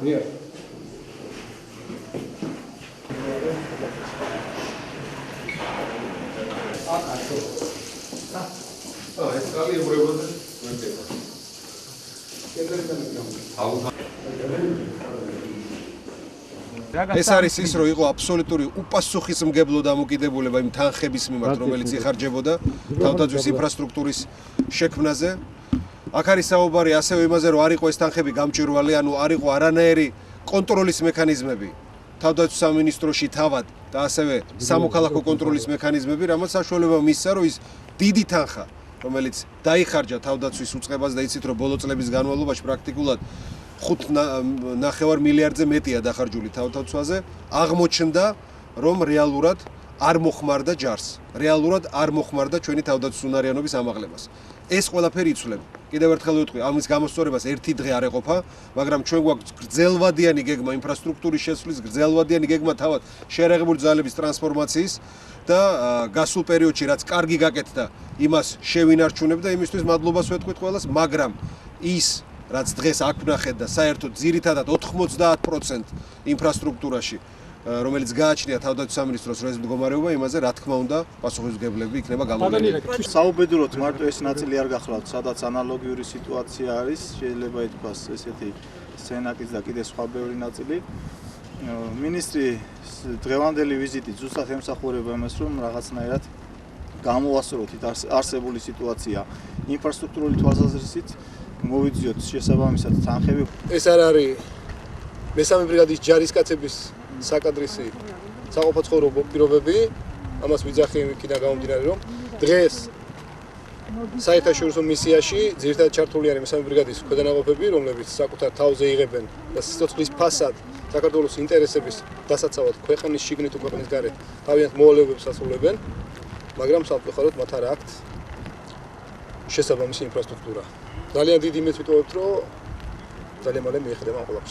Yeah. ეს არის ის, რომ იყო აბსოლუტური უპასუხისმგებლო დამოკიდებულება იმ თანხების მიმართ, რომელიც იხარჯებოდა თავდაცვის ინფრასტრუქტურის შექმნაზე. აქ არის საუბარი ასევე იმაზე, რომ არ იყო ეს თანხები გამჭვირვალე, ანუ არ იყო არანაირი კონტროლის მექანიზმები თავდაცვის სამინისტროში თავად და ასევე სამოქალაქო კონტროლის მექანიზმები, რამაც საშუალება მისცა, რომ ის დიდი თანხა, რომელიც დაიხარჯა თავდაცვის უწყებას და იცით, რომ ბოლო წლების განმავლობაში პრაქტიკულად 5.5 მილიარდზე მეტია დახარჯული თავდაცვაზე, აღმოჩნდა, რომ რეალურად არ მოხმარდა ჯარს, რეალურად არ მოხმარდა ჩვენი თავდაცვის უნარიანობის ამაღლებას. ეს ყველაფერი იცვლება. კიდევ ერთხელ ვიტყვი, ამის გამოსწორებას ერთი დღე არ ეყოფა, მაგრამ ჩვენ გვაქვს გრძელვადიანი გეგმა ინფრასტრუქტურის შესვლის, გრძელვადიანი გეგმა თავად შეერაღებული ძალების ტრანსფორმაციის და გასულ პერიოდში რაც კარგი გაკეთდა, იმას შევინარჩუნებ და იმისთვის მადლობას ვეთქვით ყველას, მაგრამ ის რაც დღეს აქ ვნახეთ და საერთოდ ძირითადად 90% ინფრასტრუქტურაში რომელიც გააჩნია თავდაცვის სამინისტროს რეზ მდგომარეობა, იმაზე რა თქმა უნდა პასუხისმგებლები იქნება გამოვლენილი. საუბედუროთ მარტო ეს ნაწილი არ გახლავთ, სადაც ანალოგიური სიტუაცია არის, შეიძლება ითქვას ესეთი სცენაკიც და კიდე სხვა ბევრი ნაწილი. მინისტრის დღევანდელი ვიზიტი ზუსტად ემსახურება იმას, რომ რაღაცნაირად გამოვასწოროთ არსებული სიტუაცია ინფრასტრუქტურული თვალსაზრისით, მოვიძიოთ შესაბამისად თანხები. ეს არ არის მესამე ბრიგადის ჯარისკაცების საკადრისი საყოფაცხოვრებო პირობები, ამას ვიძახი იქიდან გამომდინარე, რომ დღეს საერთაშორისო მისიაში ძირითადად ჩართული არის მესამე ბრიგადის ქვედანაყოფები, რომლებიც საკუთარ თავზე იღებენ და სიცოცხლის ფასად საქართველოს ინტერესების დასაცავად ქვეყნის შიგნით თუ ქვეყნის გარეთ თავიანთ მოვალეობებს ასრულებენ, მაგრამ სამწუხაროდ მათ არ აქვთ შესაბამისი ინფრასტრუქტურა. ძალიან დიდი იმედით ვიტოვებთ, რომ ძალიან მალე მიეხდება ამ ყველაფერს.